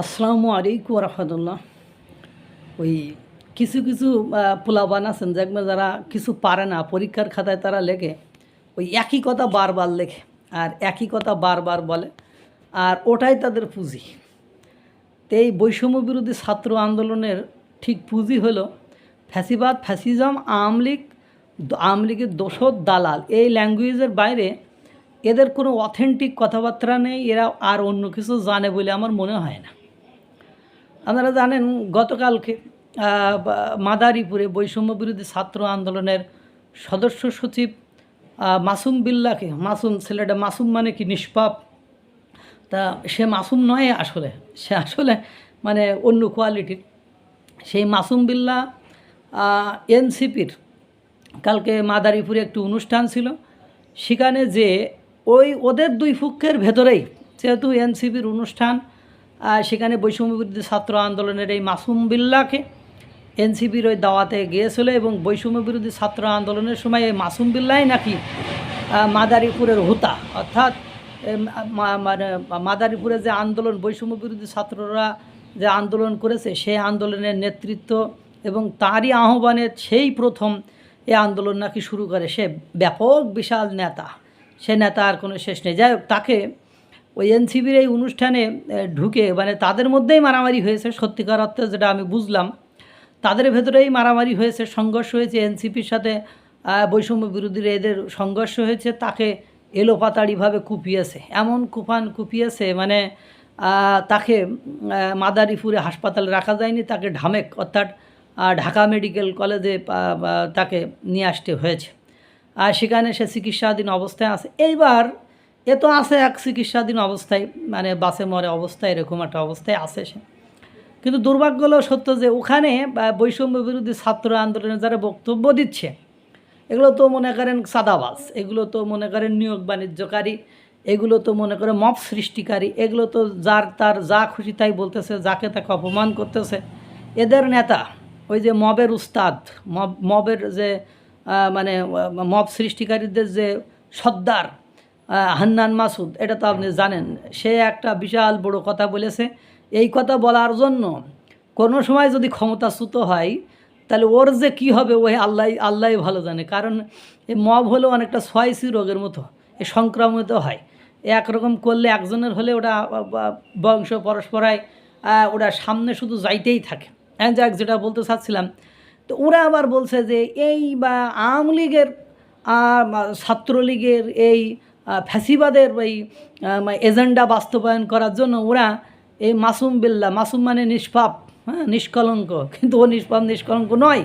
আসসালামু আলাইকুম রহমতুল্লাহ। ওই কিছু কিছু পোলাপান আছেন যেগুলো যারা কিছু পারে না, পরীক্ষার খাতায় তারা লেখে ওই একই কথা বারবার লেখে আর একই কথা বারবার বলে, আর ওটাই তাদের পুঁজি। তো এই বৈষম্য বিরোধী ছাত্র আন্দোলনের ঠিক পুঁজি হলো ফ্যাসিবাদ, ফ্যাসিজম, আওয়ামী লীগের দোসর, দালাল। এই ল্যাঙ্গুয়েজের বাইরে এদের কোনো অথেন্টিক কথাবার্তা নেই, এরা আর অন্য কিছু জানে বলে আমার মনে হয় না। আপনারা জানেন গতকালকে মাদারীপুরে বৈষম্য বিরোধী ছাত্র আন্দোলনের সদস্য সচিব মাসুম বিল্লাহকে, মাসুম ছেলেটা মাসুম মানে কি নিষ্পাপ, তা সে মাসুম নয়, সে আসলে মানে অন্য কোয়ালিটির। সেই মাসুম বিল্লাহ এনসিপির কালকে মাদারীপুরে একটি অনুষ্ঠান ছিল, সেখানে যে ওদের দুই পক্ষের ভেতরেই যেহেতু এনসিপির অনুষ্ঠান, সেখানে বৈষম্য বিরোধী ছাত্র আন্দোলনের এই মাসুম বিল্লাহকে এনসিপির ওই দাওয়াতে গিয়েছিল এবং বৈষম্য বিরোধী ছাত্র আন্দোলনের সময় এই মাসুম বিল্লাহই নাকি মাদারীপুরের হোতা, অর্থাৎ মানে মাদারীপুরে যে আন্দোলন, বৈষম্য বিরোধী ছাত্ররা যে আন্দোলন করেছে সেই আন্দোলনের নেতৃত্ব এবং তারই আহ্বানে সেই প্রথম এই আন্দোলন নাকি শুরু করে। সে ব্যাপক বিশাল নেতা, সে নেতা আর কোনো শেষ নেই। যাই হোক, তাকে ওই এনসিপির এই অনুষ্ঠানে ঢুকে মানে তাদের মধ্যেই মারামারি হয়েছে, সত্যিকার অর্থে যেটা আমি বুঝলাম, তাদের ভেতরেই মারামারি হয়েছে, সংঘর্ষ হয়েছে। এনসিপির সাথে বৈষম্য বিরোধীর এদের সংঘর্ষ হয়েছে, তাকে এলোপাতাড়িভাবে কুপিয়েছে, এমন কুপিয়েছে মানে তাকে মাদারীপুরে হাসপাতালে রাখা যায়নি, তাকে ঢামেক অর্থাৎ ঢাকা মেডিকেল কলেজে তাকে নিয়ে আসতে হয়েছে। আর সেখানে সে চিকিৎসাধীন অবস্থায় আছে। এইবার এ তো আছে এক চিকিৎসাধীন অবস্থায়, মানে বাসে মরে অবস্থায়, এরকম একটা অবস্থায় আছে সে। কিন্তু দুর্ভাগ্য হলো সত্য যে ওখানে বৈষম্য বিরোধী ছাত্র আন্দোলনে যারা বক্তব্য দিচ্ছে, এগুলো তো মনে করেন সাদাবাজ, এগুলো তো মনে করেন নিয়োগ বাণিজ্যকারী, এগুলো তো মনে করে মব সৃষ্টিকারী, এগুলো তো যার তার যা খুশি তাই বলতেছে, যাকে তাকে অপমান করতেছে। এদের নেতা ওই যে মবের উস্তাদ, মবের যে মানে মব সৃষ্টিকারীদের যে সর্দার হান্নান মাসুদ, এটা তো আপনি জানেন, সে একটা বিশাল বড় কথা বলেছে। এই কথা বলার জন্য কোনো সময় যদি ক্ষমতাচ্যুত হয় তাহলে ওর যে কী হবে ওই আল্লাহ ভালো জানে। কারণ এই মব হলো অনেকটা সোয়াইসি রোগের মতো, এ সংক্রামিত হয়। একরকম করলে একজনের হলে ওটা বংশ পরস্পরায় ওটা সামনে শুধু যাইতেই থাকে। যাক, যেটা বলতে চাচ্ছিলাম, তো ওরা আবার বলছে যে এই বা আওয়ামী লীগের ছাত্রলীগের এই ফ্যাসিবাদের এই এজেন্ডা বাস্তবায়ন করার জন্য ওরা এই মাসুম বিল্লাহ, মাসুম মানে নিষ্পাপ, হ্যাঁ, নিষ্কলঙ্ক, কিন্তু ও নিষ্পাপ নিষ্কলঙ্ক নয়,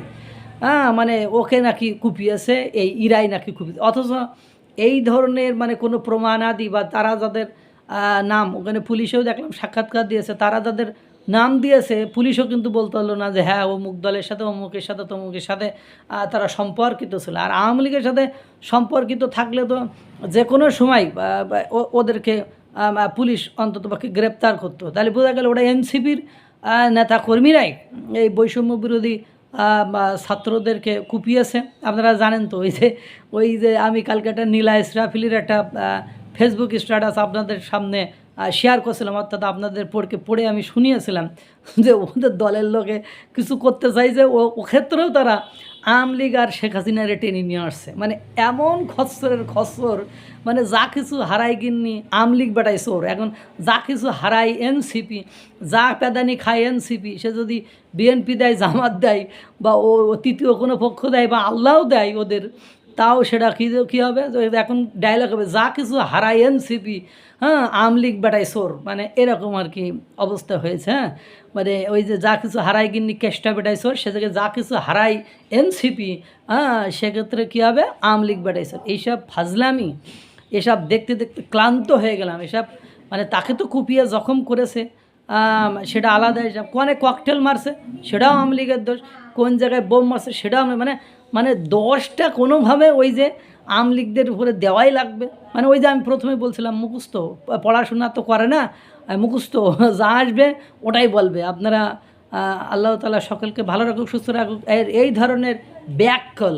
মানে ওকে নাকি কুপিয়েছে, এই ইরাই নাকি কুপিয়েছে। অথচ এই ধরনের মানে কোনো প্রমাণাদি বা তারা যাদের নাম, ওখানে পুলিশেও দেখলাম সাক্ষাৎকার দিয়েছে, তারা যাদের নাম দিয়েছে পুলিশও কিন্তু বলতে হলো না যে হ্যাঁ অমুক দলের সাথে, অমুকের সাথে, তমুকের সাথে তারা সম্পর্কিত ছিল। আর আওয়ামী লীগের সাথে সম্পর্কিত থাকলে তো যে কোনো সময় ওদেরকে পুলিশ অন্ততপক্ষে গ্রেপ্তার করতো। তাহলে বোঝা গেল ওটা এনসিপির নেতা কর্মীরাই এই বৈষম্য বিরোধী ছাত্রদেরকে কুপিয়েছে। আপনারা জানেন তো ওই যে আমি কালকে একটা নীলা ইসরাফিলির একটা ফেসবুক স্ট্যাটাস আপনাদের সামনে শেয়ার করছিলাম, অর্থাৎ আপনাদের পড়ে আমি শুনিয়েছিলাম যে ওদের দলের লোকে কিছু করতে চাই যে ও ক্ষেত্রেও তারা আওয়ামী লীগ আর শেখ হাসিনারে টেনে নিয়ে আসছে। মানে এমন খচ্চর, মানে যা কিছু হারাই গিন্নি আওয়ামী লীগ বেটাই চোর, এখন যা কিছু হারাই এনসিপি, যা পেদানি খায় এনসিপি, সে যদি বিএনপি দেয়, জামাত দেয়, বা ও তৃতীয় কোনো পক্ষ দেয়, বা আল্লাহও দেয় ওদের, তাও সেটা কী হবে, এখন ডায়লগ হবে যা কিছু হারাই এনসিপি, হ্যাঁ, আওয়ামী লীগ বেটাই চোর, মানে এরকম আর কি অবস্থা হয়েছে। হ্যাঁ, মানে ওই যে যা কিছু হারাই গিন্নি কেষ্টা বেটাই চোর, সে থেকে যা কিছু হারাই এনসিপি, হ্যাঁ, সেক্ষেত্রে কী হবে, আওয়ামী লীগ বেটাই চোর। এইসব ফাজলামি, এসব দেখতে দেখতে ক্লান্ত হয়ে গেলাম। এসব মানে তাকে তো কুপিয়ে জখম করেছে, সেটা আলাদা। এসব কোনে ককটেল মারছে সেটাও আওয়ামী লীগের দোষ, কোন জায়গায় বোম মারছে সেটাও মানে দোষটা কোনোভাবে ওই যে আওয়ামী লীগদের উপরে দেওয়াই লাগবে। মানে ওই যে আমি প্রথমে বলছিলাম মুখস্থ, পড়াশোনা তো করে না, মুখস্থ যা আসবে ওটাই বলবে। আপনারা আল্লাহ তাআলা সকলকে ভালো রাখুক, সুস্থ রাখুক। এই ধরনের ব্যাকল,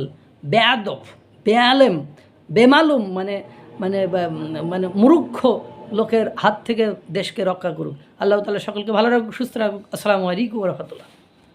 বেয়াদব, বেআলেম, বেমালুম, মানে মানে মানে মূর্খ লোকের হাত থেকে দেশকে রক্ষা করুক। আল্লাহ তাআলা সকলকে ভালো রাখুক, সুস্থ রাখুক। আসসালামু আলাইকুম ওয়া রাহমাতুল্লাহ।